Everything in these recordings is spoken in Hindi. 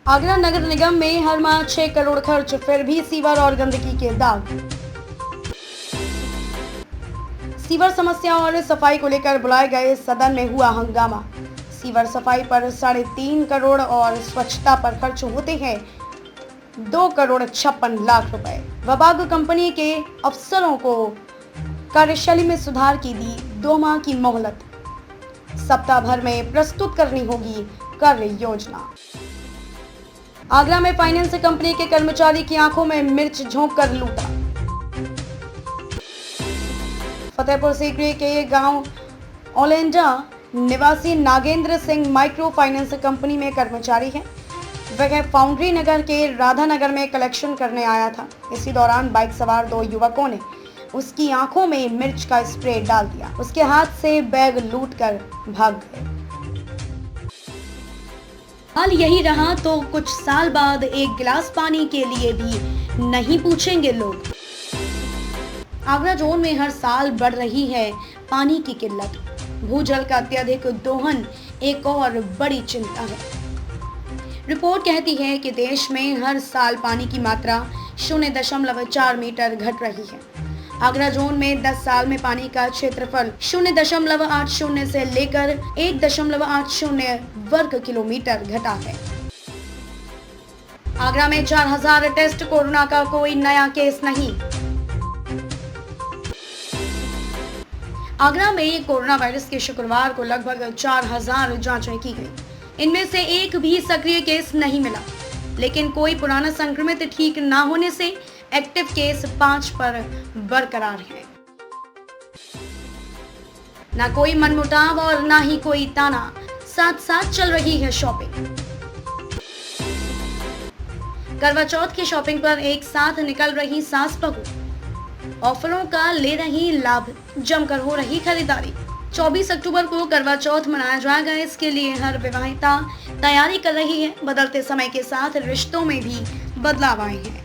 आगरा नगर निगम में हर माह 6 करोड़ खर्च, फिर भी सीवर और गंदगी के दाग। सीवर समस्या और सफाई को लेकर बुलाए गए सदन में हुआ हंगामा। सीवर सफाई पर 3.5 करोड़ और स्वच्छता पर खर्च होते हैं 2,56,00,000 रुपए। विभाग कंपनी के अफसरों को कार्यशैली में सुधार की दी 2 माह की मोहलत। सप्ताह भर में प्रस्तुत करनी होगी कार्य योजना। आगरा में फाइनेंस कंपनी के कर्मचारी की आंखों में मिर्च झोंक कर लूटा। फतेहपुर सीकरी के गांव ओलेंडा निवासी Nagendra Singh micro finance company में कर्मचारी है। वह फाउंड्री नगर के राधा नगर में कलेक्शन करने आया था। इसी दौरान बाइक सवार 2 युवकों ने उसकी आंखों में मिर्च का स्प्रे डाल दिया। उसके हाथ से बैग लूटकर भाग गए। हाल यही रहा तो कुछ साल बाद एक गिलास पानी के लिए भी नहीं पूछेंगे लोग। आगरा जोन में हर साल बढ़ रही है पानी की किल्लत। भूजल का अत्यधिक दोहन एक और बड़ी चिंता है। रिपोर्ट कहती है कि देश में हर साल पानी की मात्रा 0.4 मीटर घट रही है। आगरा जोन में 10 साल में पानी का क्षेत्रफल 0.80 से लेकर 1.80 वर्ग किलोमीटर घटा है। आगरा में 4,000 टेस्ट, कोरोना का कोई नया केस नहीं। आगरा में कोरोना वायरस के शुक्रवार को लगभग 4,000 जांचें की गई। इनमें से एक भी सक्रिय केस नहीं मिला, लेकिन कोई पुराना संक्रमित ठीक न होने से एक्टिव केस 5 पर बरकरार है। ना कोई मनमुटाव और ना ही कोई ताना, साथ साथ चल रही है शॉपिंग। करवा चौथ की शॉपिंग पर एक साथ निकल रही सास बहू। ऑफरों का ले रही लाभ, जमकर हो रही खरीदारी। 24 अक्टूबर को करवा चौथ मनाया जाएगा। इसके लिए हर विवाहिता तैयारी कर रही है। बदलते समय के साथ रिश्तों में भी बदलाव आए हैं।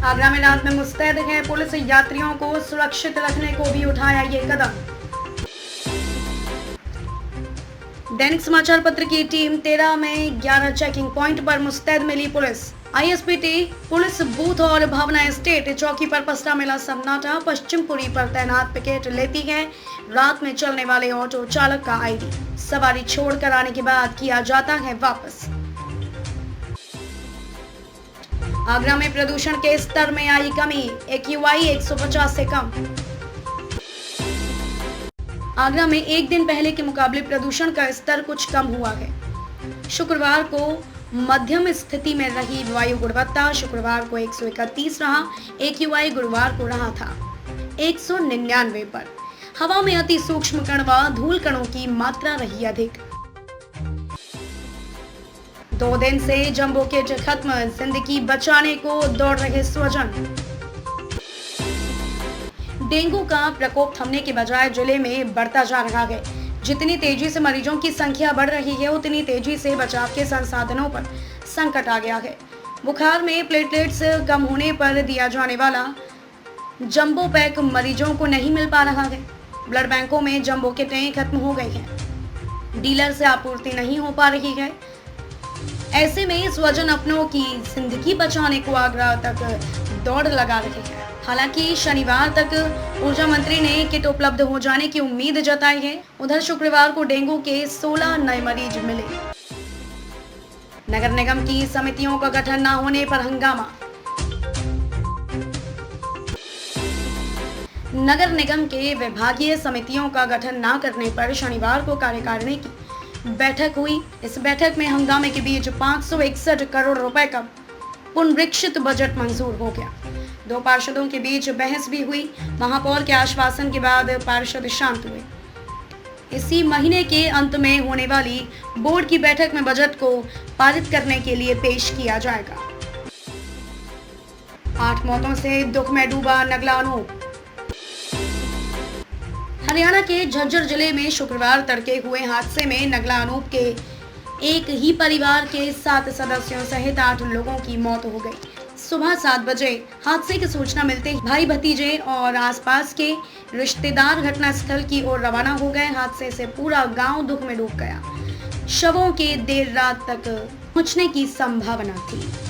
आगरा में रात में मुस्तैद है पुलिस। यात्रियों को सुरक्षित रखने को भी उठाया ये कदम। दैनिक समाचार पत्र की टीम 13 में 11 चेकिंग पॉइंट पर मुस्तैद मिली पुलिस। आईएसपीटी पुलिस बूथ और भावना एस्टेट चौकी पर पसरा मिला सन्नाटा। पश्चिमपुरी पर तैनात पिकेट लेती है रात में चलने वाले ऑटो चालक का आईडी। सवारी छोड़कर आने के बाद किया जाता है वापस। आगरा में प्रदूषण के स्तर में आई कमी। AQI 150 से कम। आगरा में एक दिन पहले के मुकाबले प्रदूषण का स्तर कुछ कम हुआ है। शुक्रवार को मध्यम स्थिति में रही वायु गुणवत्ता। शुक्रवार को 131 रहा। AQI गुरुवार को रहा था 199 पर। हवा में अति सूक्ष्म कण व धूल कणों की मात्रा रही अधिक। 2 दिन से जंबो किट खत्म। जिंदगी बचाने को दौड़ रहे स्वजन। डेंगू का प्रकोप थमने के बजाय जिले में बढ़ता जा रहा है। जितनी तेजी से मरीजों की संख्या बढ़ रही है, उतनी तेजी से बचाव के संसाधनों पर संकट आ गया है। बुखार में प्लेटलेट्स कम होने पर दिया जाने वाला जंबो पैक मरीजों को नहीं मिल पा रहा है। ब्लड बैंकों में जंबो किटें खत्म हो गई हैं। डीलर से आपूर्ति नहीं हो पा रही है। ऐसे में स्वजन अपनों की जिंदगी बचाने को आगरा तक दौड़ लगा रहे हैं। हालांकि शनिवार तक ऊर्जा मंत्री ने किट उपलब्ध हो जाने की उम्मीद जताई है। उधर शुक्रवार को डेंगू के 16 नए मरीज मिले। नगर निगम की समितियों का गठन न होने पर हंगामा। नगर निगम के विभागीय समितियों का गठन न करने पर शनिवार को कार्यकारिणी की बैठक हुई। इस बैठक में हंगामे के बीच 561 करोड़ रुपए का पुनरीक्षित बजट मंजूर हो गया। 2 पार्षदों के बीच बहस भी हुई। महापौर के आश्वासन के बाद पार्षद शांत हुए। इसी महीने के अंत में होने वाली बोर्ड की बैठक में बजट को पारित करने के लिए पेश किया जाएगा। 8 मौतों से दुख में डूबा नगला अनूप। हरियाणा के झज्जर जिले में शुक्रवार तड़के हुए हादसे में नगला अनूप के एक ही परिवार के 7 सदस्यों सहित 8 लोगों की मौत हो गई। सुबह 7 बजे हादसे की सूचना मिलते ही भाई भतीजे और आसपास के रिश्तेदार घटनास्थल की ओर रवाना हो गए। हादसे से पूरा गांव दुख में डूब गया। शवों के देर रात तक पहुंचने की संभावना थी।